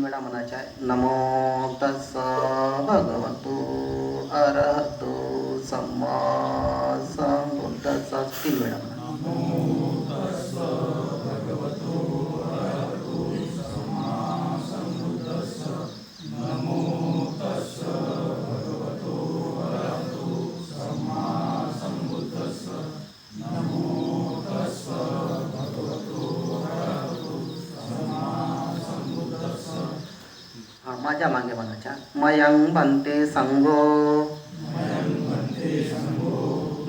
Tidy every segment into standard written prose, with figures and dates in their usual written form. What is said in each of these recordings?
वेळा म्हणायचे आहे. नमो तस्स भगवतो अरहतो सम्मा संबुद्धस्स 3 वेळा म्हणा. माझ्या मागे म्हणायच्या. मयं भन्ते संगो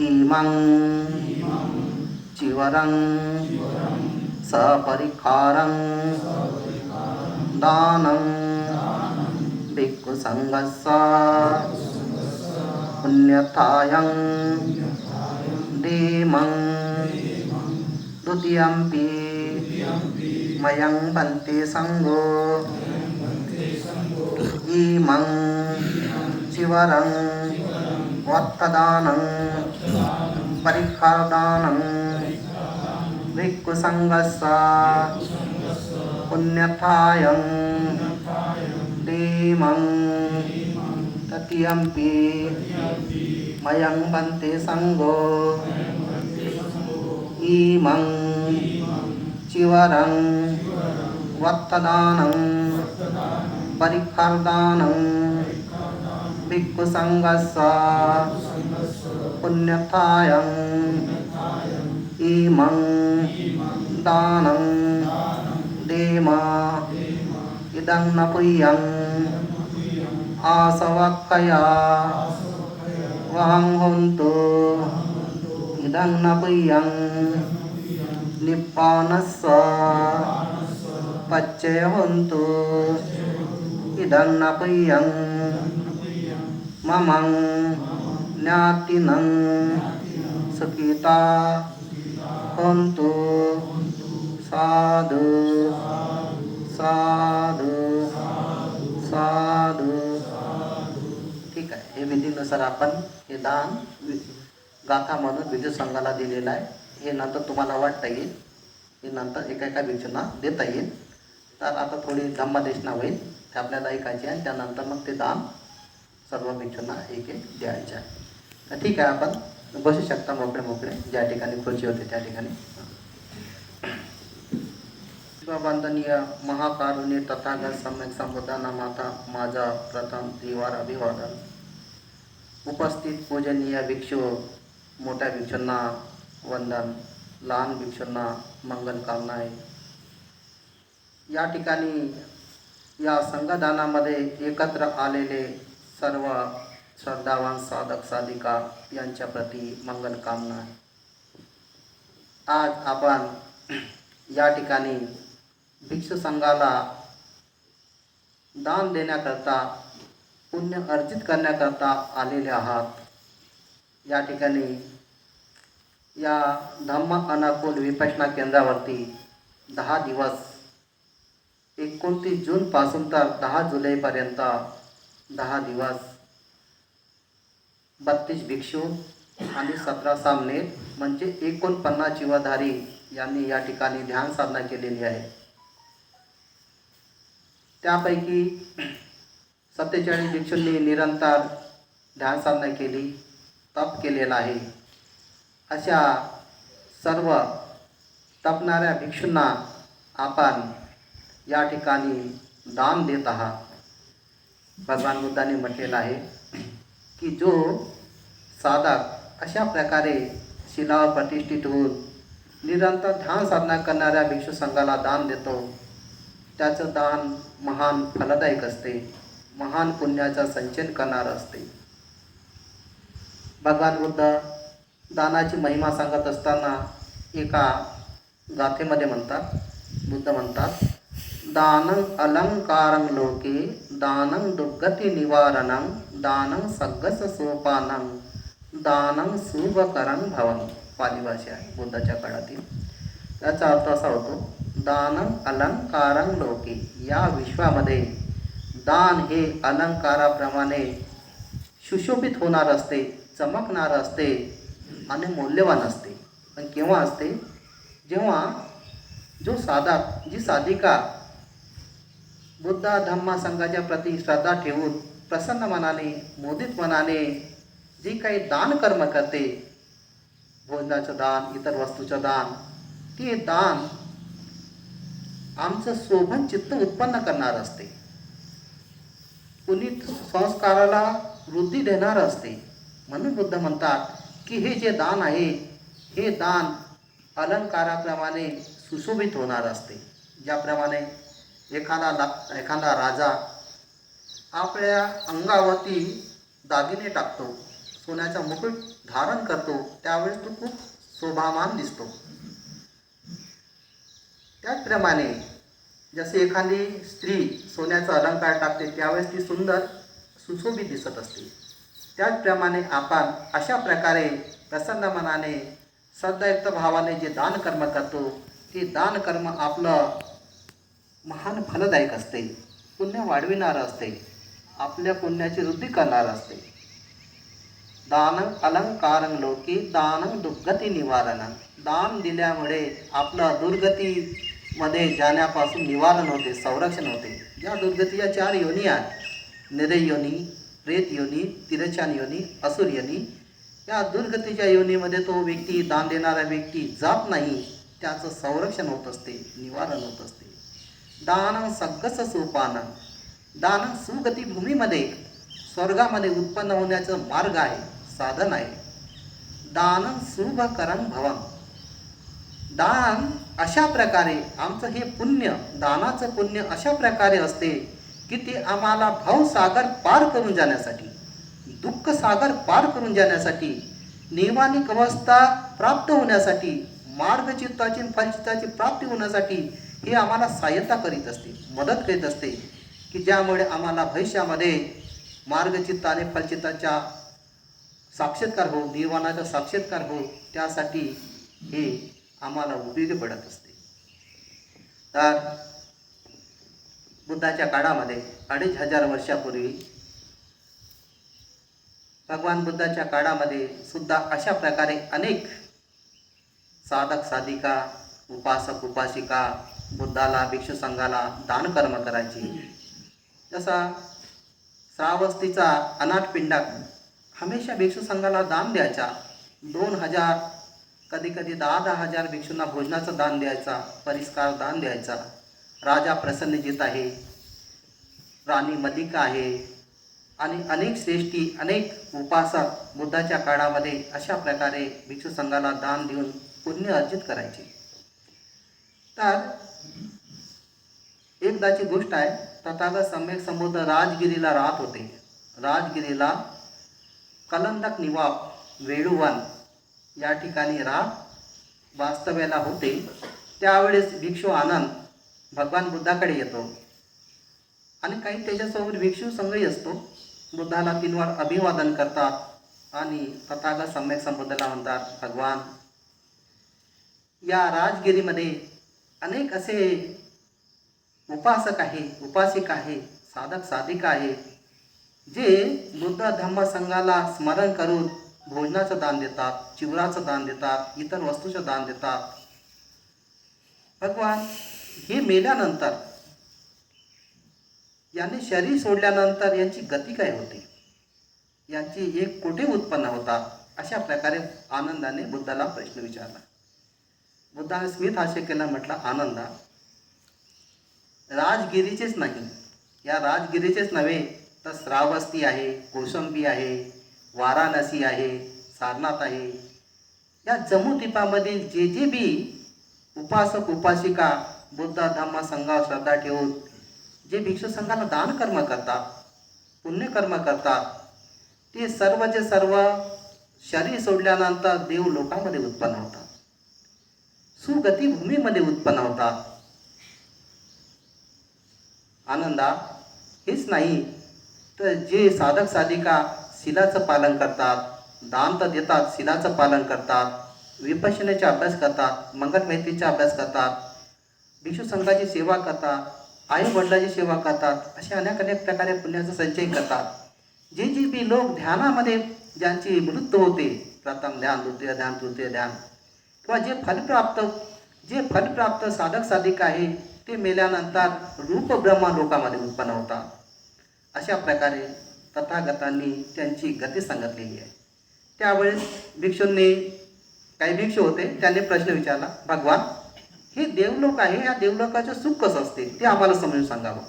इमं चिवरं सपरिखारं दानं भिक्खु संघस्स पुण्यथायं धीमं द्वितीयंपि मयं भन्ते संगो इमं चिवरं वत्तदानं परिखारदानं भिक्खु संघस्स पुण्यथायं धीमं तृतीयंपि मयं भन्ते संगो इमं चिवरं वत्तदानं परिखारदानं भिक्खु संघस्स पुण्यथायं इमं दानं देम इदं न पुय्यं आसवक्खया वहं होन्तु इदं न पुय्यं निप्पानस्स पच्चय होन्तु इदं न पुय्यं ममं ज्ञातिनं सुखिता होन्तु साधु साधु साधु. ठीक आहे. हे विधीनुसार आपण हे दान गाथा म्हणून विद्युत संघाला दिलेलं आहे. हे नंतर तुम्हाला वाटता येईल. हे नंतर एका एका भिक्षूंना देता येईल. तर आता थोडी धम्मदेशना होईल, ते आपल्याला ऐकायची आहे. त्यानंतर मग ते दान सर्व भिक्षूंना एक एक द्यायचे आहे. तर ठीक आहे, आपण बसू शकता मोकळे मोकळे, ज्या ठिकाणी खुर्ची होते त्या ठिकाणी. वंदनीय महाकारुण्य तथागत सम्यक संबुद्धांना माता माझा प्रथम त्रिवार अभिवादन. उपस्थित पूजनीय भिक्षू, मोठ्या भिक्षूंना वंदन, लहान भिक्षूंना मंगल कामना आहे. या ठिकाणी या संघदानामध्ये एकत्र आलेले सर्व श्रद्धावान साधक साधिका यांच्या प्रती मंगल कामना आहे. आज आपण या ठिकाणी भिक्षू संघाला दान देण्याकरता, पुण्य अर्जित करण्याकरता आलेले आहात. या ठिकाणी या धम्म अनुकूल विपश्यना केंद्रावरती 10 दिवस 29 जूनपासून तर 10 जुलैपर्यंत 10 दिवस 32 भिक्षू आणि 17 सामने म्हणजे 49 जीवधारी यांनी या ठिकाणी ध्यान साधना केलेली आहे. त्यापैकी 47 भिक्षूंनी निरंतर ध्यान साधना केली, तप केलेला आहे. अशा सर्व तपणाऱ्या भिक्षूंना आपण या ठिकाणी दान देत आहात. भगवान बुद्धांनी म्हटलेलं आहे की जो साधक अशा प्रकारे शिलावर प्रतिष्ठित होऊन निरंतर ध्यान साधना करणाऱ्या भिक्षू संघाला दान देतो, त्याचं दान महान फलदायक असते, महान पुण्याचा संचयन करणारं असते. भगवान बुद्ध दानाची महिमा सांगत असताना एका गाथेमध्ये म्हणतात, बुद्ध म्हणतात, दानं अलंकारं लोके दानं दुर्गती निवारणं दानं सग्गस सोपानं दानं शुभकरं भवं. पाली भाषा आहे बुद्धाच्या काळातील. याचा अर्थ असा होतो, दानं अलंकारं लोके, या विश्वामध्ये दान हे अलंकाराप्रमाणे सुशोभित होणार असते, चमकणार असते आणि मौल्यवान असते. पण केव्हा असते? जेव्हा जो साधक, जी साधिका बुद्ध धम्म संघाच्या प्रती श्रद्धा ठेवून प्रसन्न मनाने मोदित मनाने जी काही दान कर्म करते, भोजनाचं दान, इतर वस्तूचं दान, ते दान आमचं शोभन चित्त उत्पन्न करणार असते, पुनीत संस्काराला वृद्धी देणार असते. म्हणून बुद्ध म्हणतात की हे जे दान आहे हे दान अलंकाराप्रमाणे सुशोभित होणार असते. ज्याप्रमाणे एखादा राजा आपल्या अंगावरती दागिने टाकतो, सोन्याचा मुकुट धारण करतो, त्यावेळेस तो खूप शोभामान दिसतो. त्याचप्रमाणे जसे एखादी स्त्री सोन्याचा अलंकार टाकते त्यावेळेस ती सुंदर सुशोभित दिसत असते. त्याचप्रमाणे आपण अशा प्रकारे प्रसन्न मनाने श्रद्धायुक्त भावाने जे दान कर्म करतो ते दान कर्म आपलं महान फलदायक असते, पुण्य वाढविणारं असते, आपल्या पुण्याची वृद्धी करणारं असते. दानं अलंकारं लोकी दानं दुर्गती निवारणं. दान दिल्यामुळे आपलं दुर्गतीमध्ये जाण्यापासून निवारण होते, संरक्षण होते. या दुर्गतीच्या 4 योनी आहेत: निरय योनी, प्रेत योनी, तिरछान योनी, असुर योनी. या दुर्गतीच्या योनीमध्ये तो व्यक्ती, दान देणारा व्यक्ती जात नाही, त्याचं संरक्षण होत असते, निवारण होत असते. दानं सग्गस सोपानं. दान सुगती भूमीमध्ये, स्वर्गामध्ये उत्पन्न होण्याचं मार्ग आहे, साधन आहे. दान शुभकरं भवं. दान अशा प्रकारे आमचं हे पुण्य, दानाचं पुण्य अशा प्रकारे असते की ते आम्हाला भवसागर पार करून जाण्यासाठी, दुःख सागर पार करून जाण्यासाठी, नैवानिक अवस्था प्राप्त होण्यासाठी, मार्गचित्ताची फलचित्ताची प्राप्ती होण्यासाठी हे आम्हाला सहाय्यता करीत असते, मदत करीत असते, की ज्यामुळे आम्हाला भविष्यामध्ये मार्गचित्त आणि फलचित्ताच्या साक्षात्कार हो, निर्वाणाचा साक्षात्कार हो, त्यासाठी हे आम्हाला उपयोगी पडत असते. तर बुद्धाच्या काळामध्ये 2500 वर्षापूर्वी, भगवान बुद्धाच्या काळामध्ये सुद्धा अशा प्रकारे अनेक साधक साधिका, उपासक उपासिका बुद्धाला, भिक्षू संघाला दान कर्म करायची. जसा श्रावस्तीचा अनाथ पिंडक हमेशा भिक्षू संघाला दान द्यायचा. 2000, कधी कधी 10,000 भिक्षूंना भोजनाचं दान द्यायचा, परिष्कार दान द्यायचा. राजा प्रसन्नजित आहे, राणी मलिका आहे आणि अनेक श्रेष्ठी, अनेक उपासक बुद्धाच्या काळामध्ये अशा प्रकारे भिक्षू संघाला दान देऊन पुण्य अर्जित करायचे. तर एकदाची गोष्ट आहे, तथागत सम्यक संबुद्ध राजगिरीला राहत होते. राजगिरीला कलंदक निवाप वेळुवन या ठिकाणी राहत वास्तव्याला होते. त्यावेळेस भिक्षू आनंद भगवान बुद्धाकडे येतो आणि काही त्याच्यासोबत भिक्षू संघही असतो. बुद्धाला 3 वेळा अभिवादन करतात आणि तथागत सम्यक संबुद्धाला म्हणतात, भगवान, या राजगिरीमध्ये अनेक असे उपासक आहे, उपासिका आहे, साधक साधिका आहे, जे बुद्ध धम्म संघाला स्मरण करून भोजनाचं दान देतात, चिवराचं दान देतात, इतर वस्तूचं दान देतात. भगवान, हे मेल्यानंतर, यांनी शरीर सोडल्यानंतर यांची गती काय होते, यांची एक कुठे उत्पन्न होतात? अशा प्रकारे आनंदाने बुद्धाला प्रश्न विचारला. बुद्धाने स्मित हास्य केला, म्हटलं, आनंदा, राजगिरीचेच नाही, या राजगिरीचेच नव्हे तर श्रावस्ती आहे, कौसंबी आहे, वाराणसी आहे, सारनाथ आहे, या जम्मूद्वीपामधील जे जे बी उपासक उपासिका बुद्ध धम्म संघावर श्रद्धा ठेवून जे भिक्षू संघाला दान कर्म करतात, पुण्यकर्म करतात, ते सर्वचे सर्व शरीर सोडल्यानंतर देव लोकांमध्ये उत्पन्न होतात, सुगती भूमीमध्ये उत्पन्न होतात. आनंदा, हेच नाही तर जे साधक साधिका शिलाचं पालन करतात, दान तर देतात, शिलाचं पालन करतात, विपश्यनेचा अभ्यास करतात, मंगल मैत्रीचा अभ्यास करतात, भिक्षू संघाची सेवा करतात, आई वडिलाची सेवा करतात, अशा अनेक प्रकारे पुण्याचा संचय करतात. जे जे बी लोक ध्यानामध्ये ज्यांची मृत्यू होते, प्रथम ध्यान, द्वितीय ध्यान, तृतीय ध्यान, किंवा जे फलप्राप्त साधक साधिका आहे, ते मेल्यानंतर रूप ब्रह्मा लोकामध्ये उत्पन्न होतात. अशा प्रकारे तथागतांनी त्यांची गती सांगितलेली आहे. त्यावेळेस भिक्षूंनी, काही भिक्षू होते, त्यांनी प्रश्न विचारला, भगवान हे देवलोक आहे, या देवलोकाचे सुख कसं असते ते आम्हाला समजून सांगावं.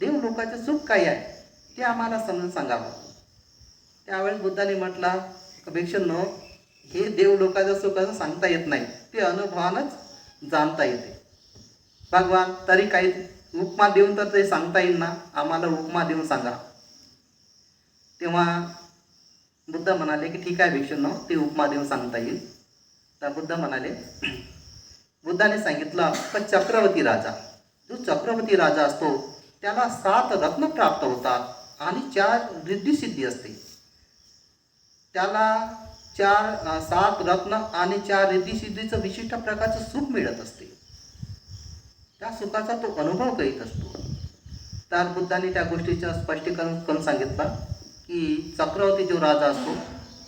देवलोकाचे सुख काय आहे ते आम्हाला समजून सांगावं. त्यावेळेस बुद्धाने म्हटलं, भिक्षूंनो, हे देवलोकाचं सुख असं सांगता येत नाही, ते अनुभवानंच जाणता येते. भगवान तरी काही उपमा देऊन तर ते सांगता येईल ना, आम्हाला उपमा देऊन सांगा. तेव्हा बुद्ध म्हणाले की ठीक आहे भिक्षूंनो, ते उपमा देऊन सांगता येईल. तर बुद्ध म्हणाले, बुद्धाने सांगितलं की चक्रवर्ती राजा, जो चक्रवर्ती राजा असतो त्याला 7 रत्न प्राप्त होतात आणि 4 रिद्धिसिद्धी असते. त्याला 7 रत्न आणि 4 रिद्धिसिद्धीचं विशिष्ट प्रकारचं सुख मिळत असते. त्या सुखाचा तो अनुभव करीत असतो. तर बुद्धाने त्या गोष्टीचं स्पष्टीकरण करून सांगितलं की चक्रवर्ती जो राजा असतो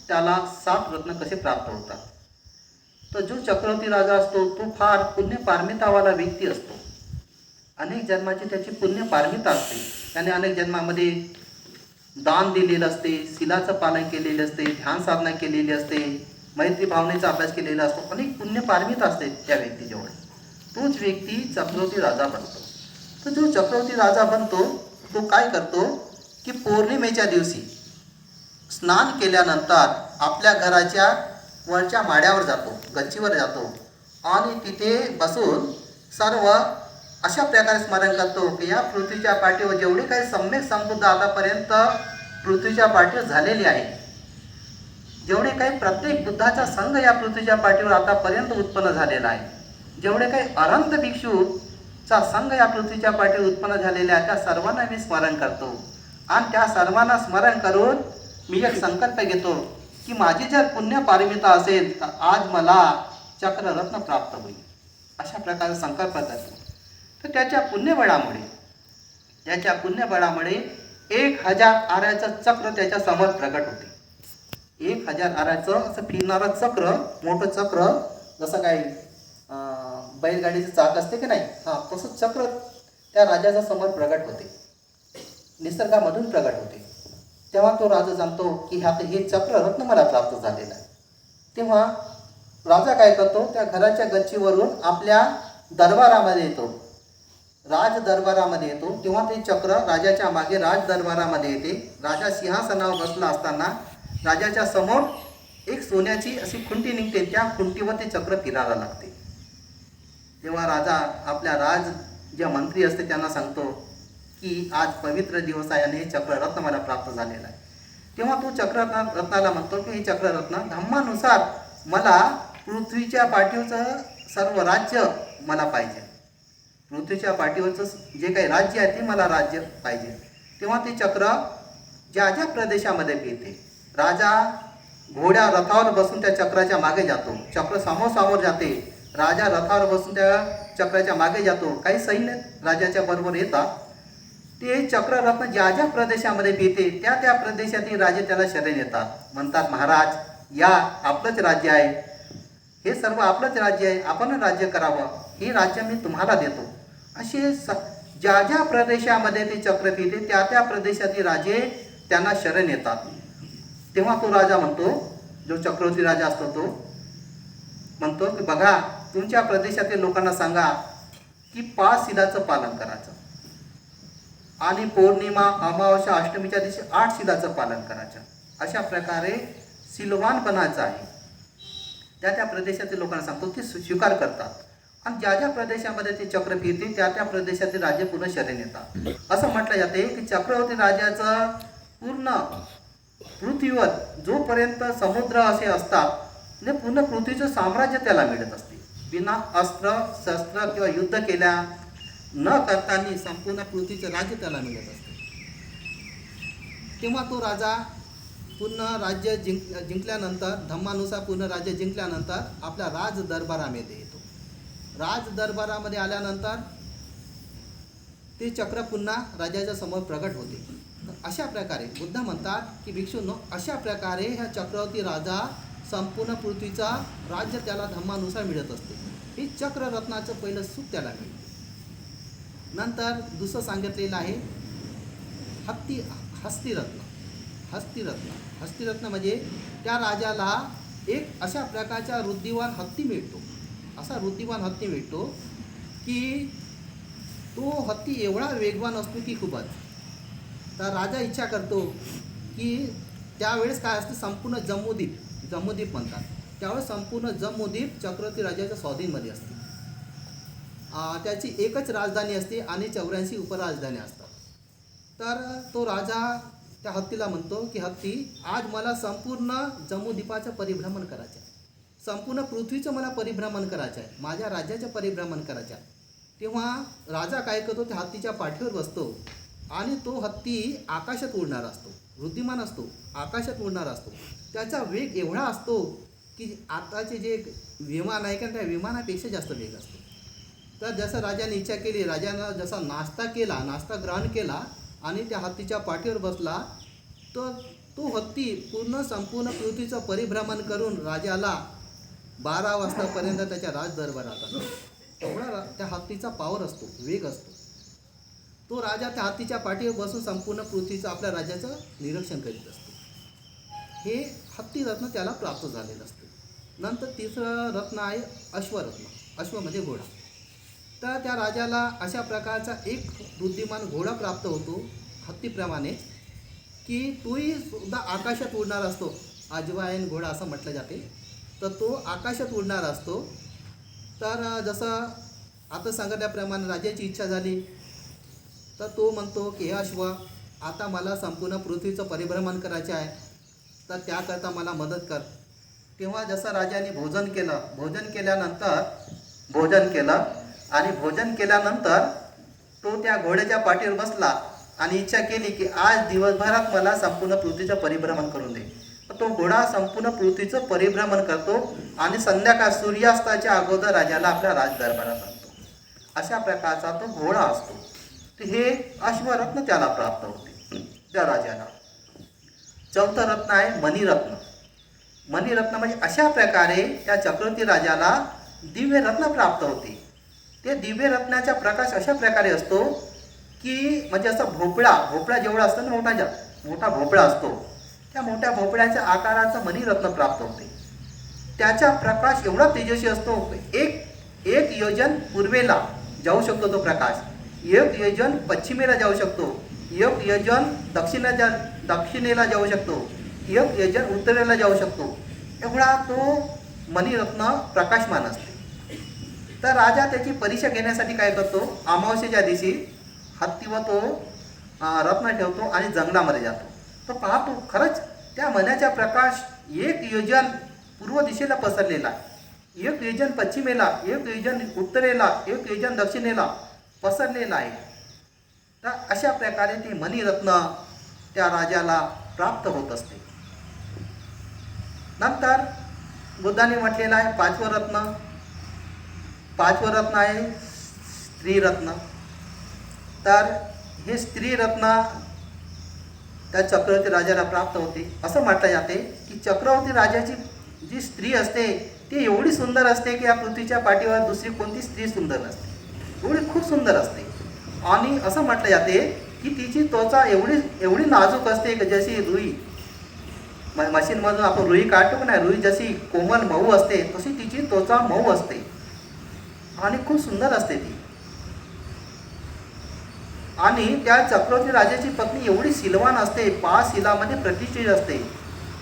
त्याला 7 रत्न कसे प्राप्त होतात. तर जो चक्रवर्ती राजा असतो तो फार पुण्यपारमितावाला व्यक्ती असतो. अनेक जन्माची त्याची पुण्यपारमिता असते. त्याने अनेक जन्मामध्ये दान दिलेलं असते, शिलाचं पालन केलेलं असते, ध्यान साधना केलेली असते, मैत्री भावनेचा अभ्यास केलेला असतो. अनेक पुण्यपारमिता असते त्या व्यक्तीजवळ. तोच व्यक्ती चक्रवर्ती राजा बनतो. तर जो चक्रवर्ती राजा बनतो तो काय करतो की पौर्णिमेच्या दिवशी स्नान केल्यानंतर आपल्या घराच्या वरच्या माड्यावर जातो, गच्चीवर जातो आणि तिथे बसून सर्व अशा प्रकारे स्मरण करतो की या पृथ्वीच्या पाठीवर जेवढे काही सम्यक संबुद्ध आतापर्यंत पृथ्वीच्या पाठीवर झालेले आहे, जेवढे काही प्रत्येक बुद्धाचा संघ या पृथ्वीच्या पाठीवर आतापर्यंत उत्पन्न झालेला आहे, जेवढे काही अनंत भिक्षूचा संघ या पृथ्वीच्या पाठीवर उत्पन्न झालेला आहे, त्या सर्वांना मी स्मरण करतो. आणि त्या सर्वांना स्मरण करून मी एक संकल्प घेतो की माझी जर पुण्यपारमिता असेल तर आज मला चक्ररत्न प्राप्त होईल. अशा प्रकारे संकल्प करतो. तर त्याच्या पुण्यबळामुळे 1000 आऱ्याचं चक्र त्याच्या समोर प्रगट होते. 1000 आऱ्याचं असं फिरणारं चक्र, मोठं चक्र, जसं काही बैलगाडीचं चाक असते की नाही, तसं चक्र त्या राजाच्या समोर प्रगट होते, निसर्गामधून प्रगट होते. तेव्हा तो राजा जाणतो की हे चक्ररत्न मला प्राप्त झालेलं आहे. तेव्हा राजा काय करतो, त्या घराच्या गच्चीवरून आपल्या दरबारामध्ये येतो, राज दरबारामध्ये येतो. तेव्हा ते चक्र राजाच्या मागे राज दरबारामध्ये येते. राजा सिंहासनावर बसला असताना राजाच्या समोर एक सोन्याची अशी खुंटी निघते, त्या खुंटीवर ते चक्र फिरायला लागते. तेव्हा राजा आपल्या राज ज्या मंत्री असते त्यांना सांगतो की आज पवित्र दिवस आहे आणि हे चक्ररत्न मला प्राप्त झालेलं आहे. तेव्हा तो चक्ररत्नाला म्हणतो की हे चक्ररत्न धम्मानुसार मला पृथ्वीच्या पाठीवरचं सर्व राज्य मला पाहिजे. पृथ्वीच्या पाठीवरचं जे काही राज्य आहे ते मला राज्य पाहिजे. तेव्हा ते चक्र ज्या ज्या प्रदेशामध्ये फिरते, राजा घोड्या रथावर बसून त्या चक्राच्या मागे जातो, चक्र समोर जाते, राजा रथावर बसून त्या चक्राच्या मागे जातो. काही सैन्य राजाच्या बरोबर येतात. ते चक्ररत्न ज्या ज्या प्रदेशामध्ये फिरते त्या त्या प्रदेशातील राजे त्याला शरण येतात, म्हणतात महाराज या आपलंच राज्य आहे, हे सर्व आपलंच राज्य आहे, आपण राज्य करावं, हे राज्य मी तुम्हाला देतो. असे ज्या ज्या प्रदेशामध्ये ते चक्र फिरते त्या त्या प्रदेशातील राजे त्यांना शरण येतात. तेव्हा तो राजा म्हणतो, जो चक्रवर्ती राजा असतो तो म्हणतो की बघा, तुमच्या प्रदेशातील लोकांना सांगा की 5 शिलाचं पालन करायचं आणि पौर्णिमा, अमावस्या, अष्टमीच्या दिवशी 8 शिलाचं पालन करायचं. अशा प्रकारे सिलवान बनायचं आहे. त्या त्या प्रदेशातील लोकांना सांगतो, ते स्वीकार करतात. आणि ज्या ज्या प्रदेशामध्ये ते चक्र फिरते त्या त्या प्रदेशातील राजे पुन्हा शरण येतात. असं म्हटलं जाते की चक्रवर्ती राजाचं पूर्ण पृथ्वीवर जोपर्यंत समुद्र असे असतात ने पूर्ण पृथ्वीचं साम्राज्य त्याला मिळत असते. बिना अस्त्र शस्त्र किंवा युद्ध केल्या न करताना संपूर्ण पृथ्वीचं राज्य त्याला मिळत असते. तेव्हा तो राजा पूर्ण राज्य जिंकल्यानंतर, धम्मानुसार पूर्ण राज्य जिंकल्यानंतर आपल्या राज दरबारामध्ये येतो. राज दरबारामध्ये आल्यानंतर ते चक्र पुन्हा राजाच्या समोर प्रगट होते. अशा प्रकारे बुद्ध म्हणतात की भिक्षूंनो, अशा प्रकारे हा चक्रवर्ती राजा संपूर्ण पृथ्वीचा राज्य त्याला धम्मानुसार मिळत असते. हे चक्ररत्नाचं पहिलं सुख त्याला मिळते. नंतर दुसरं सांगितलेलं आहे हस्तिरत्न. हस्तिरत्न म्हणजे त्या राजाला एक अशा प्रकारचा रुद्धिवान हत्ती मिळतो. असा रुद्धिवान हत्ती मिळतो की तो हत्ती एवढा वेगवान असतो की खूपच. तर राजा इच्छा करतो की त्यावेळेस काय असते, संपूर्ण जम्बूद्वीप म्हणतात, त्यावेळेस संपूर्ण जम्बूद्वीप चक्रवर्ती राजाच्या स्वाधीनमध्ये असते. त्याची एकच राजधानी असते आणि 84 उपराजधानी असतात. तर तो राजा त्या हत्तीला म्हणतो की हत्ती, आज मला संपूर्ण जम्बूद्वीपाचं परिभ्रमण करायचं आहे, संपूर्ण पृथ्वीचं मला परिभ्रमण करायचं आहे, माझ्या राज्याचं परिभ्रमण करायचं आहे. तेव्हा राजा काय करतो, त्या हत्तीच्या पाठीवर बसतो आणि तो हत्ती आकाशात उडणार असतो, बुद्धिमान असतो, आकाशात उडणार असतो. त्याचा वेग एवढा असतो की आताचे जे विमान आहे का त्या विमानापेक्षा जास्त वेग असतो. तर जसं राजाने इच्छा केली, राजानं जसा नाश्ता ग्रहण केला आणि त्या हत्तीच्या पाठीवर बसला, तर तो हत्ती संपूर्ण पृथ्वीचं परिभ्रमण करून राजाला 12 वाजतापर्यंत त्याच्या राजदरबारात असतो. एवढा त्या हत्तीचा पावर असतो, वेग असतो. तो राजा त्या हत्तीच्या पाठीवर बसून संपूर्ण पृथ्वीचं आपल्या राज्याचं निरीक्षण करीत असतो. हे हत्तीरत्न त्याला प्राप्त झालेलं असतं. नंतर तिसरं रत्न आहे अश्वरत्न. अश्व म्हणजे घोडा. तर त्या राजाला अशा प्रकारचा एक बुद्धिमान घोडा प्राप्त होतो हत्तीप्रमाणे, की तोही सुद्धा आकाशात उडणार असतो. अजवायन घोडा असं म्हटलं जाते. तर तो आकाशात उडणार असतो. तर जसं आता सांगितल्याप्रमाणे राजाची इच्छा झाली, तर तो म्हणतो की हे अश्व, आता मला संपूर्ण पृथ्वीचं परिभ्रमण करायचे आहे, तर त्याकरता मला मदत कर. तेव्हा जसं राजाने भोजन केल्यानंतर तो त्या घोड्याच्या पाठीवर बसला आणि इच्छा केली की आज दिवसभरात मला संपूर्ण पृथ्वीचं परिभ्रमण करून दे. तो घोडा संपूर्ण पृथ्वीचं परिभ्रमण करतो आणि संध्याकाळ सूर्यास्ताच्या अगोदर राजाला आपल्या राजदरबारात आणतो. अशा प्रकारचा तो घोडा असतो. तर हे अश्वरत्न त्याला प्राप्त होते त्या राजाला. चौथं रत्न आहे मणिरत्न. मणिरत्न म्हणजे अशा प्रकारे त्या चक्रवर्ती राजाला दिव्य रत्न प्राप्त होते. ते दिव्य रत्नाचा प्रकाश अशा प्रकारे असतो की म्हणजे असं भोपळा जेवढा असतो ना, मोठा भोपळा असतो, त्या मोठ्या भोपळ्याच्या आकाराचं मणिरत्न प्राप्त होते. त्याचा प्रकाश एवढा तेजस्वी असतो, एक योजन पूर्वेला जाऊ शकतो तो प्रकाश, 1 योजन पश्चिमेला जाऊ शकतो, 1 योजन दक्षिणेला जाऊ शकतो, 1 योजन उत्तरेला जाऊ शकतो. एवढा तो मणिरत्न प्रकाशमान असते. तर राजा त्याची परीक्षा घेण्यासाठी काय करतो, अमावस्येच्या दिवशी हत्तीवर तो रत्न ठेवतो आणि जंगलामध्ये जातो. तो पाहतो खरंच त्या मण्याचा प्रकाश 1 योजन पूर्व दिशेला पसरलेला, 1 योजन पश्चिमेला, 1 योजन उत्तरेला, 1 योजन दक्षिणेला पसरलेला आहे. तर अशा प्रकारे ते मणिरत्न त्या राजाला प्राप्त होत असते. नंतर बुद्धाने म्हटलेलं आहे पाचवं रत्न आहे स्त्रीरत्न. तर हे स्त्रीरत्न त्या चक्रवर्ती राजाला प्राप्त होते. असं म्हटलं जाते की चक्रवर्ती राजाची जी स्त्री असते ती एवढी सुंदर असते की या पृथ्वीच्या पाठीवर दुसरी कोणती स्त्री सुंदर नसते, एवढी खूप सुंदर असते. आणि असं म्हटलं जाते की तिची त्वचा एवढी नाजूक असते की जशी रुई, मशीनमधून आपण रुई काढतो ना, रुई जशी कोमल मऊ असते तशी तिची त्वचा मऊ असते आणि खूप सुंदर असते ती. आणि त्या चक्रवर्ती राजाची पत्नी एवढी शिलवान असते, 5 शिलामध्ये प्रतिष्ठित असते,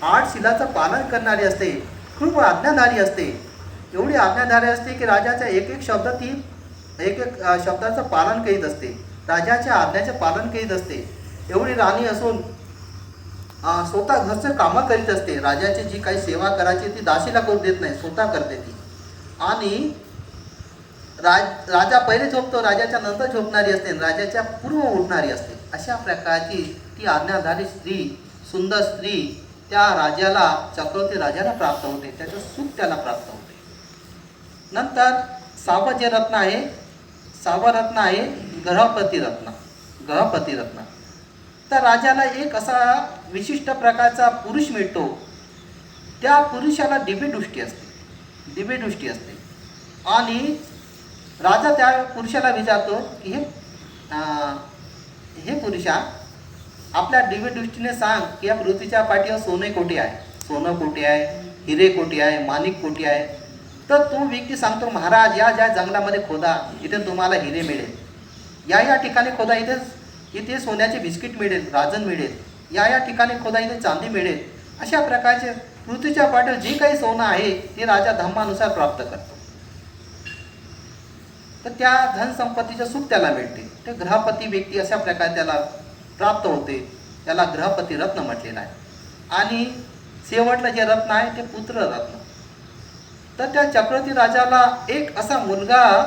8 शिलाचं पालन करणारी असते, खूप आज्ञाधारी असते. एवढी आज्ञाधारी असते की राजाचा एक शब्दाचं पालन करीत असते, राजाच्या आज्ञाचं पालन करीत असते. एवढी राणी असून स्वतः घरचं कामं करीत असते. राजाची जी काही सेवा करायची ती दासीला करू देत नाही, स्वतः करते ती. आणि राजा पहिले झोपतो, राजाच्या नंतर झोपणारी असते, राजाच्या पूर्व उठणारी असते. अशा प्रकारची ती आज्ञाधारी स्त्री, सुंदर स्त्री त्या राजाला, चक्रवर्ती राजाला प्राप्त होते. त्याचं सुख त्याला प्राप्त होते. नंतर 6वं जे रत्न आहे, 6वं रत्न आहे ग्रहपती रत्न. तर राजाला एक असा विशिष्ट प्रकारचा पुरुष मिळतो. त्या पुरुषाला दिव्यदृष्टी असते. आणि राजा त्या पुरुषाला विचारतो की हे पृथ्वीच्या आपल्या दिव्य दृष्टीने सांग की या पृथ्वीच्या पाठीवर सोने कोटी आहे, सोनं कोटी आहे, हिरे कोटी आहे, माणिक कोटी आहे. तर तो व्यक्ती सांगतो, महाराज या ज्या जंगलामध्ये खोदा, इथे तुम्हाला हिरे मिळेल. या ठिकाणी खोदा, इथे सोन्याचे बिस्किट मिळेल, राजन मिळेल. या ठिकाणी खोदा, इथे चांदी मिळेल. अशा प्रकारचे पृथ्वीच्या पाठीवर जे काही सोनं आहे ते राजा धर्मानुसार प्राप्त करतो. तर त्या धनसंपत्तीचं सुख त्याला मिळते. ते ग्रहपती व्यक्ती अशा प्रकारे त्याला प्राप्त होते. त्याला ग्रहपती रत्न म्हटलेलं आहे. आणि शेवटलं जे रत्न आहे ते पुत्र रत्न. तर त्या चक्रवर्ती राजाला एक असा मुलगा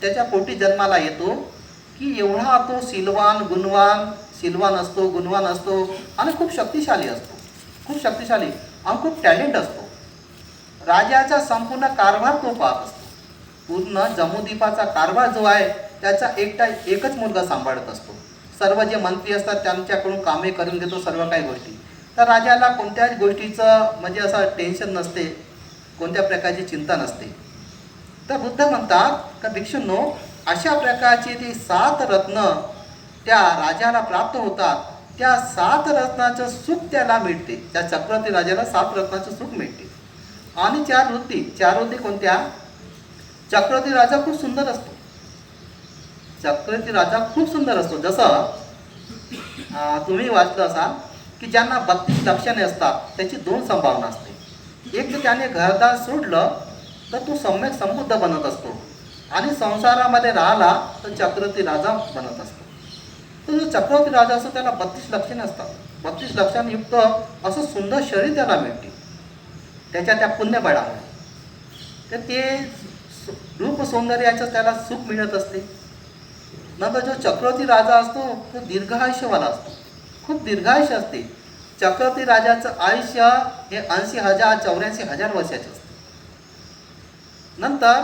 त्याच्या पोटी जन्माला येतो की एवढा तो गुणवान असतो आणि खूप शक्तिशाली असतो, खूप शक्तिशाली आणि खूप टॅलेंट असतो. राजाचा संपूर्ण कारभार तो पाहत असतो. पूर्ण जम्मूद्वीपाचा कारभार जो आहे त्याचा एकच मुलगा सांभाळत असतो. सर्व जे मंत्री असतात त्यांच्याकडून कामे करून घेतो, सर्व काही गोष्टी. तर राजाला कोणत्याच गोष्टीचं म्हणजे असं टेन्शन नसते, कोणत्या प्रकारची चिंता नसते. तर बुद्ध म्हणतात का भिक्षूंनो, अशा प्रकारची ती 7 रत्न त्या राजाला प्राप्त होतात. त्या 7 रत्नाचं सुख त्याला मिळते. त्या चक्रवर्ती राजाला 7 रत्नाचं सुख मिळते. आणि 4 वृत्ती कोणत्या? चक्रवर्ती राजा खूप सुंदर असतो. चक्रवर्ती राजा खूप सुंदर असतो. जसं तुम्ही वाचलं असाल की ज्यांना 32 लक्षणे असतात त्याची 2 संभावना असते. एक तर त्याने घरदार सोडलं तर तो सम्यक समृद्ध बनत असतो, आणि संसारामध्ये राहिला तर चक्रवर्ती राजा बनत असतो. तर जो चक्रवर्ती राजा असतो त्याला 32 लक्षणे असतात. 32 लक्षणांयुक्त असं सुंदर शरीर त्याला मिळते त्याच्या त्या पुण्यबळामुळे. तर ते रूप सौंदर्याचं त्याला सुख मिळत असते. नंतर जो चक्रवर्ती राजा असतो तो दीर्घायुष्यवाला असतो, खूप दीर्घायुष्य असते. चक्रवर्ती राजाचं आयुष्य हे 80,000 84,000 वर्षाचे असते. नंतर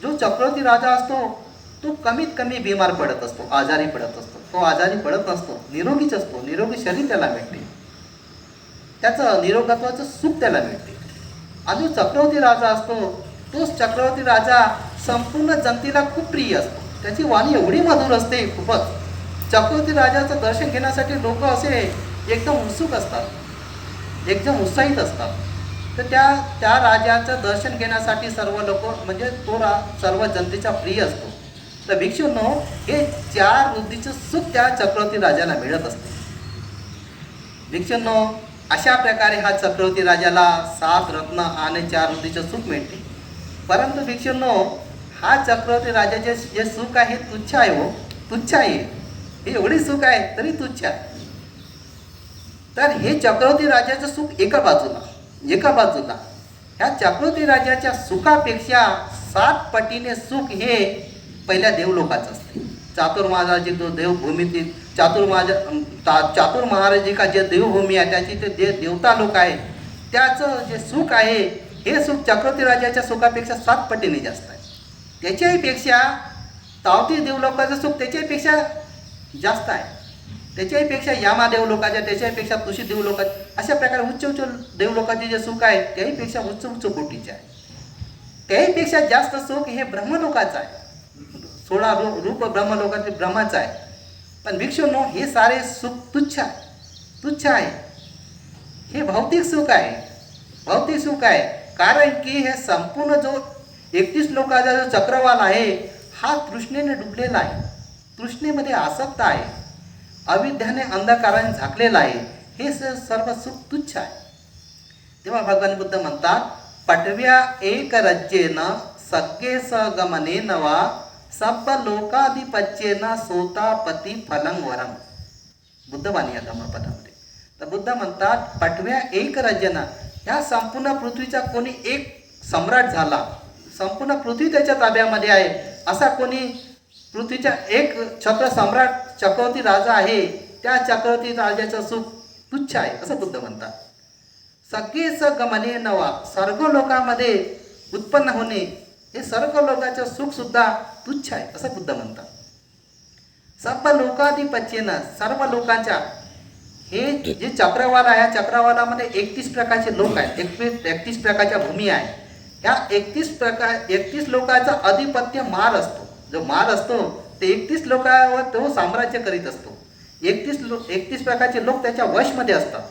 जो चक्रवर्ती राजा असतो तो कमीत कमी बिमार पडत असतो, आजारी पडत असतो. तो आजारी पडत नसतो, निरोगीच असतो. निरोगी शरीर त्याला मिळते, त्याचं निरोगत्वाचं सुख त्याला मिळते. आणि जो चक्रवर्ती राजा असतो तोच चक्रवर्ती राजा संपूर्ण जनतेला खूप प्रिय असतो. त्याची वाणी एवढी मधुर असते खूपच. चक्रवर्ती राजाचं दर्शन घेण्यासाठी लोक असे एकदम उत्सुक असतात, एकदम उत्साहित असतात. तर त्या राजाचं दर्शन घेण्यासाठी सर्व लोक म्हणजे तो सर्व जनतेचा प्रिय असतो. तर भिक्षूंनो, हे 4 वृद्धीचं सुख त्या चक्रवर्ती राजाला मिळत असते. भिक्षूंनो, अशा प्रकारे हा चक्रवर्ती राजाला 7 रत्न आणि 4 वृद्धीचं सुख मिळते. परंतु भिक्षूंनो, हा चक्रवर्ती राजाचे जे सुख आहे तुच्छ आहे, तुच्छ आहे. हे एवढी सुख आहे तरी तुच्छ आहे. तर हे चक्रवर्ती राजाचं सुख एका बाजूला ह्या चक्रवर्ती राजाच्या सुखापेक्षा 7 पटीने सुख हे पहिल्या देवलोकाचं असते. चातुर्मासाची जो देवभूमीतील चातुर्महाराजी का जे देवभूमी आहे त्याची ते देवता लोक आहे त्याचं जे सुख आहे हे सुख चक्रवर्ती राजाच्या सुखापेक्षा 7 पटीने जास्त आहे. त्याच्याही पेक्षा तावती देवलोकाचं सुख त्याच्याहीपेक्षा जास्त आहे. त्याच्याहीपेक्षा यामा देवलोकाच्या, त्याच्याहीपेक्षा तुशी देवलोकाच्या, अशा प्रकारे उच्च देवलोकाचे जे सुख आहे त्याहीपेक्षा उच्च कोटीचे आहे. त्याहीपेक्षा जास्त सुख हे ब्रह्मलोकाचं आहे. 16 रूप ब्रह्मलोकाचे ब्रह्माचं आहे. पण भिक्षूंनो, हे सारे सुख तुच्छ आहे. हे भौतिक सुख आहे. कारण की हे संपूर्ण जो 31 लोकांचा जो चक्रवाल आहे हा तृष्णेने डुबलेला आहे, तृष्णेमध्ये आसक्त आहे, अविद्याने अंधकाराने झाकलेला आहे. हे सर्व सुख तुच्छ आहे. तेव्हा भगवान बुद्ध म्हणतात, पटव्या एक रज्जेन सग्गे सगमने नवा सब लोकाधिपत्येन सोतापती फलं वरम. बुद्धवाणी आहे धम्मपदामध्ये. तर बुद्ध म्हणतात, पटव्या एक रज्जेन, ह्या संपूर्ण पृथ्वीचा कोणी एक सम्राट झाला, संपूर्ण पृथ्वी त्याच्या ताब्यामध्ये आहे, असा कोणी पृथ्वीचा एक छत्र सम्राट चक्रवर्ती राजा आहे, त्या चक्रवर्ती राजाचं सुख तुच्छ आहे असं बुद्ध म्हणतात. सगळे गमने नवा, सर्व लोकांमध्ये उत्पन्न होणे हे सर्व लोकांचं सुख सुद्धा तुच्छ आहे असं बुद्ध म्हणतात. सर्व लोकाधिपत्येनं, सर्व लोकांच्या हे जे चक्रवाला आहे, चक्रवालामध्ये 31 प्रकारचे लोक आहेत, 31 प्रकारच्या भूमी आहे. ह्या 31 लोकांचा अधिपत्य मार असतो. जो मार असतो ते 31 लोकांवर तो साम्राज्य करीत असतो. 31 प्रकारचे लोक त्याच्या वशमध्ये असतात.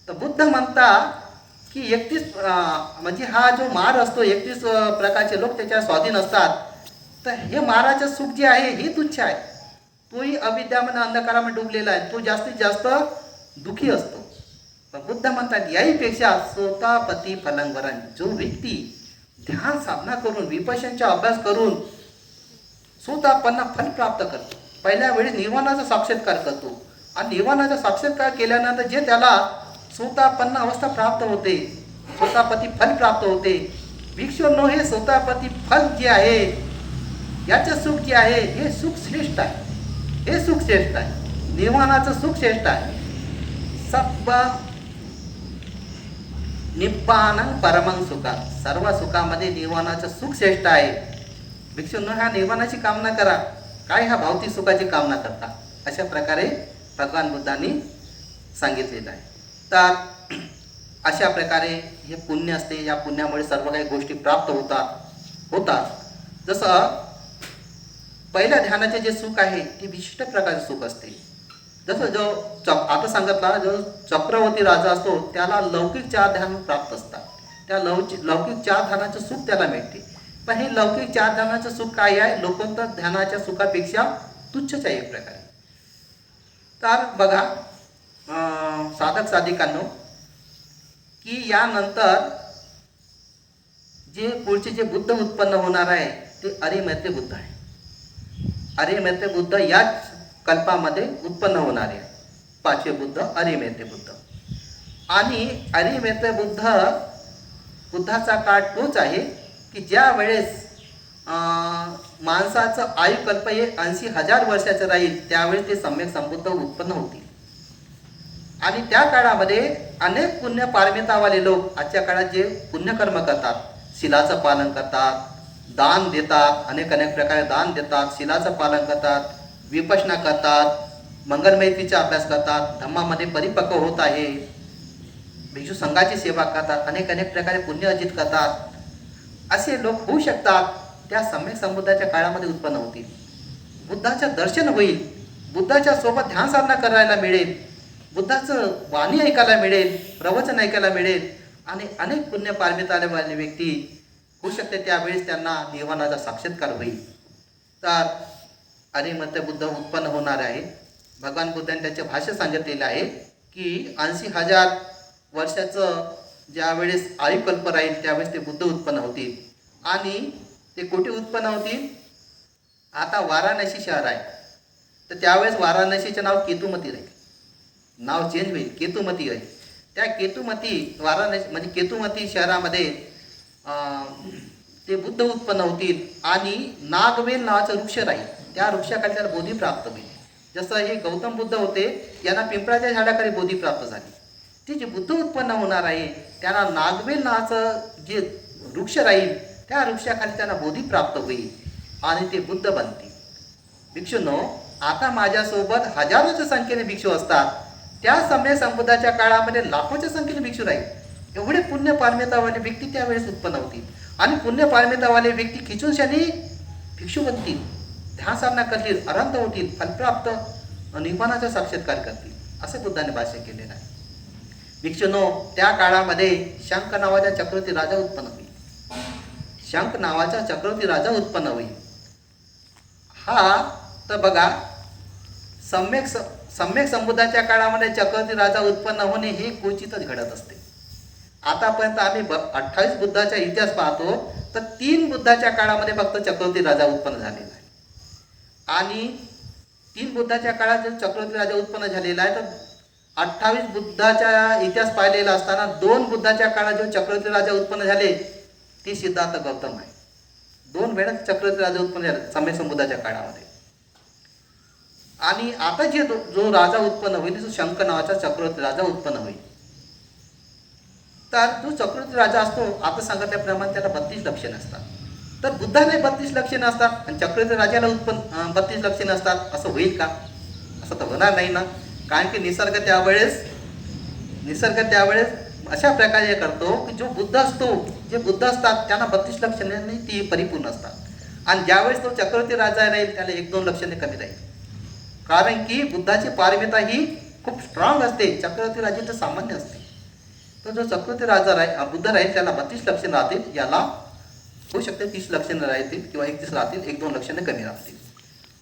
तर बुद्ध म्हणतात की 31 म्हणजे हा जो मार असतो 31 प्रकारचे लोक त्याच्या स्वाधीन असतात. तर हे माराचं सुख जे आहे हे तुच्छ आहे. तोही अविद्यामध्ये अंधकारामध्ये डुबलेला आहे, तो जास्तीत जास्त दुःखी असतो. पण बुद्ध म्हणतात याहीपेक्षा स्वतःपती फलंगवरण, जो व्यक्ती ध्यान साधना करून विपश्यनाचा अभ्यास करून स्वतःपन्न फल प्राप्त करतो, पहिल्या वेळी निर्वाणाचा साक्षात्कार करतो आणि निर्वाणाचा साक्षात्कार केल्यानंतर जे त्याला स्वतःपन्न अवस्था प्राप्त होते, स्वतःपती फल प्राप्त होते. भिक्षूंनो, हे स्वतःपती फल जे आहे याचं सुख जे आहे हे सुख श्रेष्ठ आहे. हे सुख श्रेष्ठ आहे, निर्वाणाचं सुख श्रेष्ठ आहे. सब्ब निब्बानं परमं सुखात, सर्व सुखामध्ये निर्वाणाचं सुख श्रेष्ठ आहे. भिक्षूंनो, ह्या निर्वाणाची कामना करा, काय ह्या भौतिक सुखाची कामना करता, अशा प्रकारे भगवान बुद्धांनी सांगितलेलं आहे. तर अशा प्रकारे हे पुण्य असते, या पुण्यामुळे सर्व काही गोष्टी प्राप्त होतात. जसं पहिल्या ध्यानाचे जे सुख आहे ते विशिष्ट प्रकारचे सुख असते. जसं जो आता सांगितला जो चक्रवर्ती राजा असतो त्याला लौकिक 4 ध्यान प्राप्त असतात. त्या लौकिक 4 ध्यानाचं सुख त्याला मिळते. पण हे लौकिक 4 ध्यानाचं सुख काय आहे, लोकोत्तर ध्यानाच्या सुखापेक्षा तुच्छच आहे एक प्रकारे. तर बघा साधक साधिकांनो, की यानंतर जे पुढचे जे बुद्ध उत्पन्न होणार आहे ते अरिमैत्री बुद्ध आहे. अरिमैत्री बुद्ध याच कल्पामध्ये उत्पन्न होणार आहे. 5वे बुद्ध अरिमैत्री बुद्ध. आणि अरिमैत्री बुद्धाचा काळ तोच आहे की ज्या वेळेस माणसाचं आयुकल्प हे 80,000 वर्षाचं राहील, त्यावेळेस ते सम्यक संबुद्ध उत्पन्न होतील. आणि त्या काळामध्ये अनेक पुण्य पारमितावाले लोक आजच्या काळात जे पुण्यकर्म करतात, शिलाचं पालन करतात, दान देतात, अनेक प्रकारे दान देतात, शिलाचं पालन करतात, विपश्यना करतात, मंगलमैत्रीचा अभ्यास करतात, धम्मामध्ये परिपक्व होत आहे, भिक्षू संघाची सेवा करतात, अनेक प्रकारे पुण्य अर्जित करतात, असे लोक होऊ शकतात. त्या सम्यक संबुद्धाच्या काळामध्ये उत्पन्न होतील. बुद्धाचं दर्शन होईल, बुद्धाच्या सोबत ध्यान साधना करायला मिळेल, बुद्धाचं वाणी ऐकायला मिळेल, प्रवचन ऐकायला मिळेल आणि अनेक पुण्य पारमितावाले व्यक्ती होऊ शकते. त्यावेळेस त्यांना निर्वाणाचा साक्षात्कार होईल. तर अरिमैत्री बुद्ध उत्पन्न होणार आहे. भगवान बुद्धांनी त्याचे भाष्य सांगितलेलं आहे की 80,000 वर्षाचं ज्यावेळेस आयुकल्प राहील त्यावेळेस ते बुद्ध उत्पन्न होतील. आणि ते कुठे उत्पन्न होतील, आता वाराणसी शहर आहे तर त्यावेळेस वाराणसीचं नाव केतुमती राहील, नाव चेंज होईल, केतुमती राहील. त्या केतुमती वाराणसी म्हणजे केतुमती शहरामध्ये ते बुद्ध उत्पन्न होतील. आणि नागवेल नावाचं वृक्ष राहील, त्या वृक्षाखाली त्याला बोधी प्राप्त होईल. जसं हे गौतम बुद्ध होते, यांना पिंपळाच्या झाडाखाली बोधी प्राप्त झाली. ते जे बुद्ध उत्पन्न होणार आहे त्यांना नागवेल नावाचं जे वृक्ष राहील त्या वृक्षाखाली त्यांना बोधी प्राप्त होईल आणि ते बुद्ध बनतील. भिक्षूंनो, आता माझ्यासोबत हजारोच्या संख्येने भिक्षू असतात, त्या सम्यक संबुद्धाच्या काळामध्ये लाखोच्या संख्येने भिक्षू राहील. एवढे पुण्य पारमितावाले व्यक्ती त्यावेळेस उत्पन्न होतील आणि पुण्य पारमितावाले व्यक्ती खिचूनशाने भिक्षू बनतील, ध्यान साधना करतील, अनंत होतील, फलप्राप्त निर्वाणाचा साक्षात्कार करतील, असे बुद्धाने भाष्य केलेलं आहे. भिक्षूंनो, त्या काळामध्ये शंख नावाचा चक्रवर्ती राजा उत्पन्न होईल. शंख नावाचा चक्रवर्ती राजा उत्पन्न होईल. हा तर बघा सम्यक संबुद्धाच्या काळामध्ये चक्रवर्ती राजा उत्पन्न होणे हे क्वचितच घडत असते. आतापर्यंत आम्ही 28 बुद्धाचा इतिहास पाहतो तर 3 बुद्धाच्या काळामध्ये फक्त चक्रवर्ती राजा उत्पन्न झालेला आहे. आणि 3 बुद्धाच्या काळात जर चक्रवर्ती राजा उत्पन्न झालेला आहे तर 28 बुद्धाचा इतिहास पाहिलेला असताना 2 बुद्धाच्या काळात जो चक्रवर्ती राजा उत्पन्न झाले ते सिद्धार्थ गौतम आहे. 2 वेळा चक्रवर्ती राजा उत्पन्न झाले सम्यक संबुद्धाच्या काळामध्ये. आणि आता जो राजा उत्पन्न होईल तो शंख नावाचा चक्रवर्ती राजा उत्पन्न होईल. तर जो चक्रवर्ती राजा असतो आता सांगितल्याप्रमाणे त्याला 32 लक्षणे असतात. तर बुद्धाने 32 लक्षणे असतात आणि चक्रवर्ती राजाला 32 लक्षणे असतात, असं होईल का? असं तर होणार नाही ना. कारण की निसर्ग त्यावेळेस अशा प्रकारे करतो की जो बुद्ध असतो, जे बुद्ध असतात त्यांना 32 लक्षणे ती परिपूर्ण असतात आणि ज्यावेळेस तो चक्रवर्ती राजा राहील त्याला 1-2 लक्षणे कमी राहील. कारण की बुद्धाची पारमिता ही खूप स्ट्रॉंग असते. चक्रवर्ती राजे तर सामान्य असते. तर जो चक्रवर्ती राजा बुद्ध राहील त्याला 32 लक्षणे राहतील, याला होऊ शकते 30 लक्षणे राहतील किंवा 31 राहतील, 1-2 लक्षणे कमी राहतील.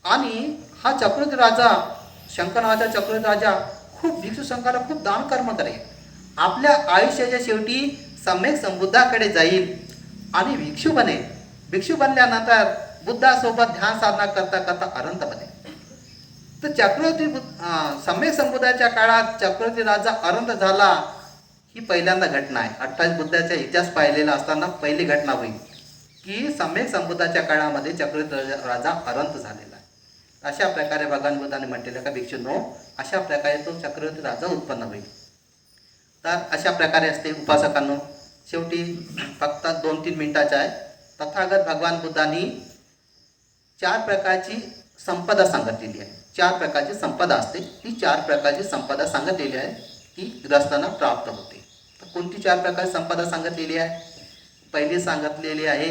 आणि हा चक्रवर्ती राजा, शंकर नावाचा चक्रवर्ती राजा खूप भिक्षू संघाला खूप दान कर्म करेल. आपल्या आयुष्याच्या शेवटी सम्यक संबुद्धाकडे जाईल आणि भिक्षू बनेल. भिक्षू बनल्यानंतर बुद्धासोबत ध्यान साधना करता करता अनंत बनेल. तर सम्यक संबुद्धाच्या काळात चक्रवर्ती राजा अनंत झाला, ही पहिल्यांदा घटना आहे. 28 बुद्धाचा इतिहास पाहिलेला असताना पहिली घटना होईल की सम्यक संबुद्धाच्या काळामध्ये चक्रवर्ती राजा अनंत झालेला आहे. अशा प्रकारे भगवान बुद्धाने म्हटलेलं का भिक्षूंनो, अशा प्रकारे तो चक्रवर्ती राजा उत्पन्न होईल. तर अशा प्रकारे असते उपासकांनो. शेवटी फक्त 2-3 मिनिटाचा आहे. तथागत भगवान बुद्धांनी 4 प्रकारची संपदा सांगितलेली आहे. 4 प्रकारची संपदा असते. ही 4 प्रकारची संपदा सांगितलेली आहे की ग्रस्तांना प्राप्त होते. तर कोणती 4 प्रकारची संपदा सांगितलेली आहे? पहिली सांगितलेली आहे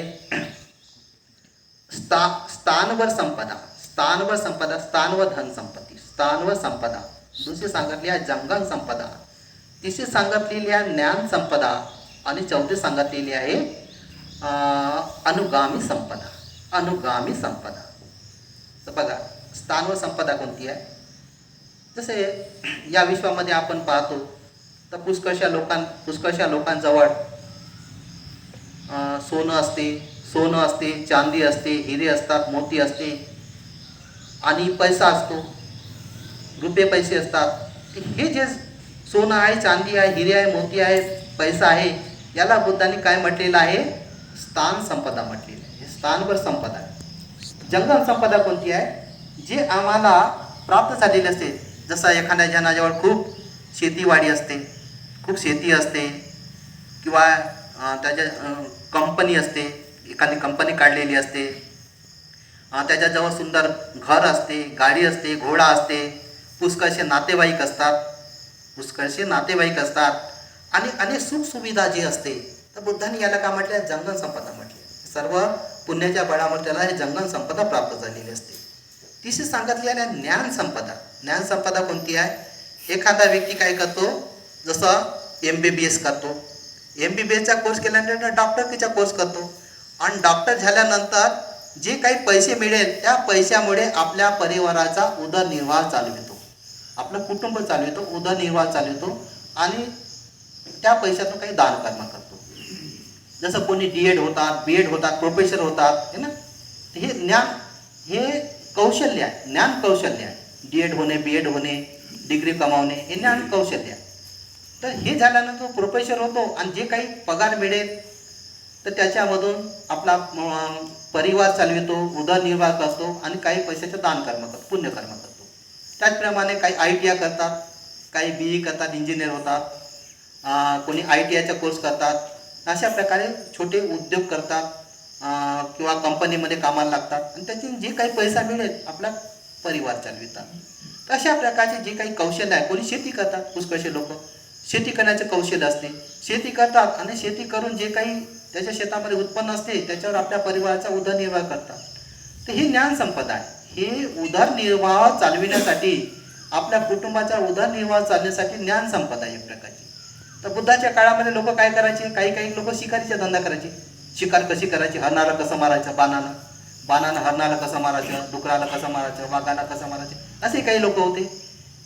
स्थानवर संपदा, स्थानवर संपदा, स्थानवर धन संपत्ती, स्थानवर संपदा. दुसरी सांगितली आहे जंगम संपदा. तिसरी सांगितलेली आहे ज्ञान संपदा. आणि चौथी सांगितलेली आहे अनुगामी संपदा, अनुगामी संपदा. तर बघा, स्थानवर संपदा कोणती आहे? जसे या विश्वामध्ये आपण पाहतो तर पुष्कळशा लोकांजवळ सोनं असते, चांदी असते, हिरे असतात, मोती असते आणि पैसा असतो, रुपये पैसे असतात. हे जे सोनं आहे, चांदी आहे, हिरे आहे, मोती आहे, पैसा आहे, याला बुद्धांनी काय म्हटलेलं आहे? स्थान संपदा म्हटलेलं आहे. स्थानवर संपदा आहे. जंगम संपदा कोणती आहे? जे आम्हाला प्राप्त झालेले असते. जसं एखाद्या जनाजवळ खूप शेतीवाडी असते, खूप शेती असते किंवा त्याच्या कंपनी असते, एखादी कंपनी काढलेली असते, त्याच्याजवळ सुंदर घर असते, गाडी असते, घोडा असते, पुष्कळशे नातेवाईक असतात आणि अनेक सुखसुविधा जी असते. तर बुद्धांनी याला काय म्हटलं? जंगम संपदा म्हटले. सर्व पुण्याच्या बळावर त्याला हे जंगम संपदा प्राप्त झालेली असते. तिसरी सांगितली आहे ज्ञान संपदा. ज्ञान संपदा कोणती आहे? एखादा व्यक्ती काय करतो, जसं MBBS करतो, MBBSचा कोर्स केल्यानंतर डॉक्टरकीचा कोर्स करतो आणि डॉक्टर झाल्यानंतर जे काही पैसे मिळेल त्या पैशामुळे आपल्या परिवाराचा उदरनिर्वाह चालवितो, आपलं कुटुंब चालवितो, उदरनिर्वाह चालवितो आणि त्या पैशातून काही दान कर्म करतो. जसं कोणी DED होतात, BEd होतात, प्रोफेसर होतात, है ना. हे ज्ञान, हे कौशल्य आहे, ज्ञान कौशल्य आहे. DED होणे, BEd होणे, डिग्री कमावणे, हे ज्ञान कौशल्य आहे. तर हे झाल्यानंतर प्रोफेसर होतो आणि जे काही पगार मिळेल तर त्याच्यामधून आपला परिवार चालवितो, उदरनिर्वाह करतो आणि काही पैशाचं दान कर्म करतो, पुण्यकर्म करतो. त्याचप्रमाणे काही ITI करतात, काही BE करतात, इंजिनियर होतात, कोणी ITIचा कोर्स करतात. अशा प्रकारे छोटे उद्योग करतात किंवा कंपनीमध्ये कामाला लागतात आणि त्यातून जे काही पैसा मिळेल आपला परिवार चालवितात. तर अशा प्रकारचे जे काही कौशल्य आहे, कोणी शेती करतात, पुष्कळशे लोक शेती करण्याचे कौशल्य असते, शेती करतात आणि शेती करून जे काही त्याच्या शेतामध्ये उत्पन्न असते त्याच्यावर आपल्या परिवाराचा उदरनिर्वाह करतात. तर ही ज्ञान संपदा आहे. हे उदरनिर्वाह चालविण्यासाठी, आपल्या कुटुंबाचा उदरनिर्वाह चालण्यासाठी ज्ञान संपदा आहे एक प्रकारची. तर बुद्धाच्या काळामध्ये लोक काय करायचे? काही लोक शिकारीचा धंदा करायचे. शिकार कशी करायची? हरणाला कसं मारायचं, बाणानं हरणाला कसं मारायचं, डुकराला कसं मारायचं, वाघाला कसं मारायचं, असे काही लोक होते.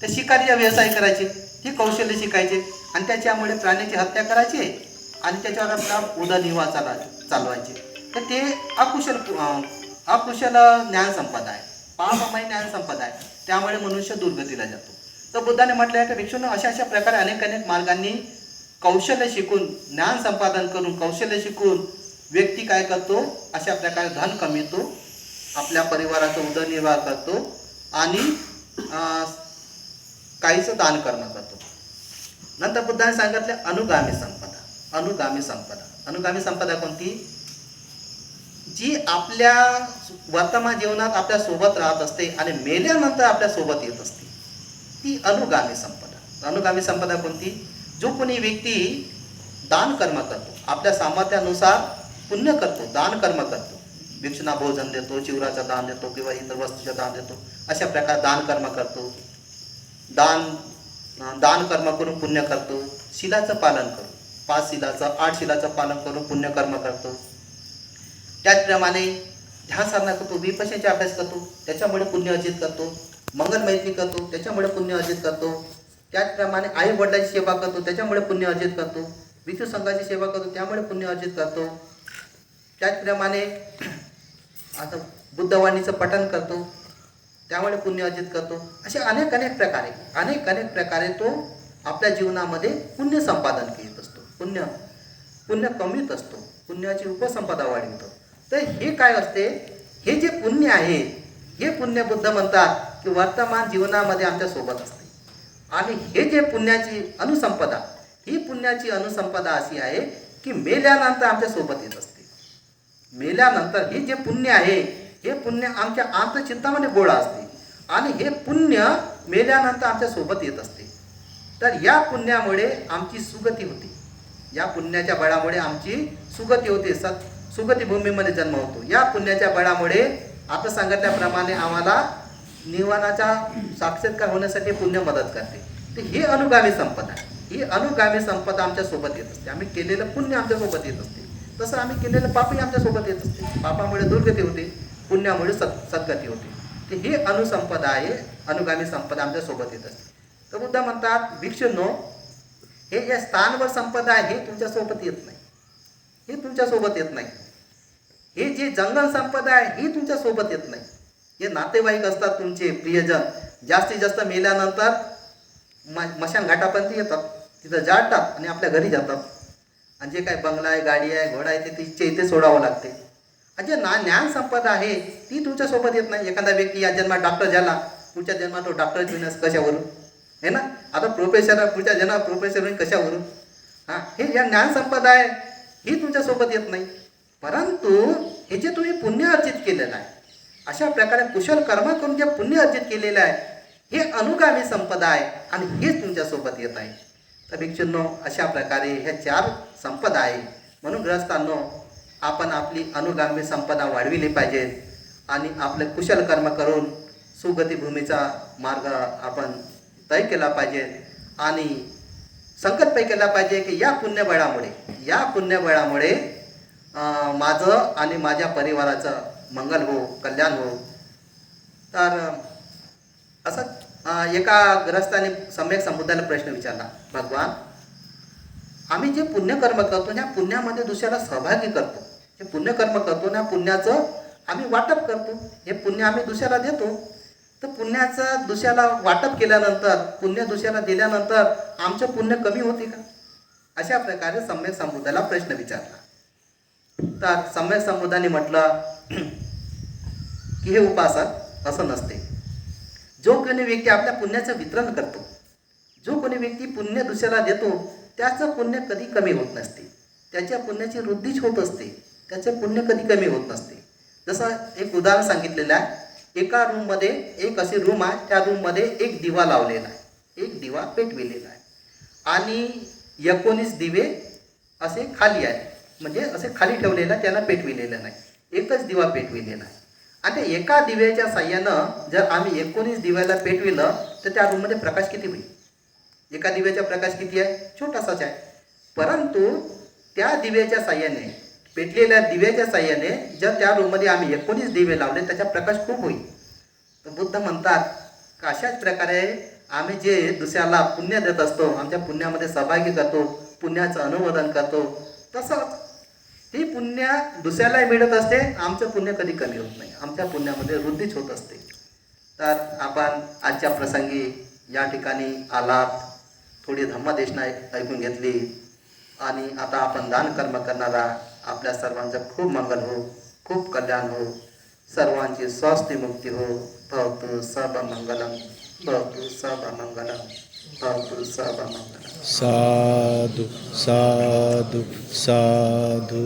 ते शिकारीचा व्यवसाय करायचे, हे कौशल्य शिकायचे आणि त्याच्यामुळे प्राण्याची हत्या करायची आणि त्याच्यावर आपला उदरनिर्वाह चालवायचे. तर ते अकुशल ज्ञान संपदा आहे, पापमय ज्ञान संपदा आहे. त्यामुळे मनुष्य दुर्गतीला जातो. तर बुद्धाने म्हटलं आहे की भिक्षूंनो, अशा प्रकारे अनेक मार्गांनी कौशल्य शिकून, ज्ञान संपादन करून, कौशल्य शिकून व्यक्ती काय करतो? अशा प्रकारे धन कमवितो, आपल्या परिवाराचा उदरनिर्वाह करतो आणि काहीचं दान कर्म करतो. नंतर बुद्धाने सांगितले अनुगामी संपदा. अनुगामी संपदा कोणती? जी आपल्या वर्तमान जीवनात आपल्या सोबत राहत असते आणि मेल्यानंतर आपल्या सोबत येत असते, ती अनुगामी संपदा. अनुगामी संपदा कोणती? जो कोणी व्यक्ती दान कर्म करतो, आपल्या सामर्थ्यानुसार पुण्य करतो, दान कर्म करतो भिक्षुना भोजन देतो, चिवराचं दान देतो किंवा इतर वस्तूचं दान देतो, अशा प्रकारे दान कर्म करतो. दान कर्म करून पुण्य करतो. शिलाचं पालन करून 5 शिलाचं 8 शिलाचं पालन करून पुण्यकर्म करतो. त्याचप्रमाणे ध्यान साधना करतो, विपश्यनाचा अभ्यास करतो, त्याच्यामुळे पुण्य अर्जित करतो. मंगल मैत्री करतो, त्याच्यामुळे पुण्य अर्जित करतो. त्याचप्रमाणे आई वडिलांची सेवा करतो, त्याच्यामुळे पुण्य अर्जित करतो. विष्णू संघाची सेवा करतो, त्यामुळे पुण्य अर्जित करतो. त्याचप्रमाणे आता बुद्धवाणीचं पठण करतो, त्यामुळे पुण्य अर्जित करतो. असे अनेक प्रकारे तो आपल्या जीवनामध्ये पुण्य संपादन करीत असतो. पुण्य कमीत असतो, पुण्याची उपसंपदा वाढवतो. तर हे काय असते, हे जे पुण्य आहे, हे पुण्य बुद्ध म्हणतात की वर्तमान जीवनामध्ये आमच्या सोबत असते. आणि हे जे पुण्याची अनुसंपदा, ही पुण्याची अनुसंपदा अशी आहे की मेल्यानंतर आमच्या सोबत येत असते. मेल्यानंतर हे जे पुण्य आहे, हे पुण्य आमच्या आंतरचित्तामध्ये गोळा असते आणि हे पुण्य मेल्यानंतर आमच्या सोबत येत असते. तर या पुण्यामुळे आमची सुगती होते. या पुण्याच्या बळामुळे आमची सुगती होते, सुगती भूमीमध्ये जन्म होतो. या पुण्याच्या बळामुळे आता सांगितल्याप्रमाणे आम्हाला निवानाचा साक्षात्कार होण्यासाठी पुण्य मदत करते. तर ही अनुगामी संपदा, ही अनुगामी संपदा आमच्या सोबत येत असते. आम्ही केलेलं पुण्य आमच्या सोबत येत असते, तसं आम्ही केलेलं पापही आमच्या सोबत येत असते. पापामुळे दुर्गती होते, पुण्यामुळे सद्गती होते. तर ही अनुसंपदा आहे, अनुगामी संपदा आमच्या सोबत येत असते. तर बुद्ध म्हणतात, भिक्षूंनो, हे जे स्थानवर संपदा आहे, हे तुमच्यासोबत येत नाही, हे तुमच्यासोबत येत नाही. हे जे जंगल संपदा आहे, ही तुमच्यासोबत येत नाही. हे नातेवाईक असतात तुमचे प्रियजन, जास्तीत जास्त मेल्यानंतर मशान घाटापर्यंत येतात, तिथं जाळतात आणि आपल्या घरी जातात. आणि जे काय बंगला आहे, गाडी आहे, घोडा आहे, ते तिच्या इथे सोडावं लागते. आणि जे ज्ञान संपदा आहे, ती तुमच्यासोबत येत नाही. एखादा व्यक्ती या जन्मात डॉक्टर झाला, पुढच्या जन्मात तो डॉक्टर होण्यास कशावरून, है ना? आता प्रोफेसर, पुढच्या जन्मात प्रोफेसर होईल कशावरून? हे ज्या ज्ञान संपदा आहे, ही तुमच्यासोबत येत नाही. परंतु हे जे तुम्ही पुण्य अर्जित केलेलं आहे, अशा प्रकारे कुशल कर्म करून जे पुण्य अर्जित केलेलं आहे, हे अनुगामी संपदा आहे आणि हेच तुमच्यासोबत येत आहे. तर भिक्षूंनो, अशा प्रकारे ह्या 4 संपदा आहे. म्हणून गृहस्थांनो, आपण आपली अनुगामी संपदा वाढविली पाहिजे आणि आपले कुशल कर्म करून सुगती भूमीचा मार्ग आपण तय केला पाहिजे आणि संकल्प केला पाहिजे की या पुण्यबळामुळे माझं आणि माझ्या परिवाराचं मंगल हो, कल्याण हो. तर असं एका गृहस्थाने सम्यक संबुद्धाला प्रश्न विचारला, भगवान, आम्ही जे पुण्यकर्म करतो त्या पुण्यामध्ये दुसऱ्याला सहभागी करतो, जे पुण्यकर्म करतो ना, पुण्याचं आम्ही वाटप करतो, हे पुण्य आम्ही दुसऱ्याला देतो. तर पुण्याचं दुसऱ्याला वाटप केल्यानंतर, पुण्य दुसऱ्याला दिल्यानंतर आमचं पुण्य कमी होते का? अशा प्रकारे सम्यक संबुद्धाला प्रश्न विचारला. तर सम्यक संबुद्धाने म्हटलं की हे उपासक, असं नसते. जो कोणी व्यक्ती आपल्या पुण्याचं वितरण करतो, जो कोणी व्यक्ती पुण्य दुसऱ्याला देतो, त्याचं पुण्य कधी कमी होत नसते, त्याच्या पुण्याची वृद्धीच होत असते, त्याचे पुण्य कधी कमी होत नसते. जसं एक उदाहरण सांगितलेलं आहे. एका रूममध्ये, एक अशी रूम आहे, त्या रूममध्ये एक दिवा लावलेला आहे, एक दिवा पेटविलेला आहे आणि 19 दिवे असे खाली आहे, म्हणजे असे खाली ठेवलेलं आहे, त्यांना पेटविलेलं नाही, एकच दिवा पेटविलेला आहे. आणि एका दिव्याच्या साह्यानं जर आम्ही 19 दिव्याला पेटविलं तर त्या रूममध्ये प्रकाश किती होईल? एका दिव्याचा प्रकाश किती आहे? छोटासाच आहे. परंतु त्या दिव्याच्या साह्याने, पेटलेल्या दिव्याच्या साह्याने जर त्या रूममध्ये आम्ही 19 दिवे लावले, त्याचा प्रकाश खूप होईल. तर बुद्ध म्हणतात की अशाच प्रकारे आम्ही जे दुसऱ्याला पुण्य देत असतो, आमच्या पुण्यामध्ये सहभागी करतो, पुण्याचं अनुमोदन करतो, तसंच ती पुण्य दुसऱ्यालाही मिळत असते. आमचं पुण्य कधी कमी होत नाही, आमच्या पुण्यामध्ये वृद्धीच होत असते. तर आपण आजच्या प्रसंगी या ठिकाणी आलात, थोडी धम्मदेशना ऐकून घेतली आणि आता आपण दान कर्म करणारा आपल्या सर्वांचं खूप मंगल हो, खूप कल्याण हो, सर्वांची स्वास्थ्य मुक्ती हो. भवतु सर्वमंगलम, भवतु सर्वमंगलम, भवतु सर्वमंगलम. साधु साधु साधु.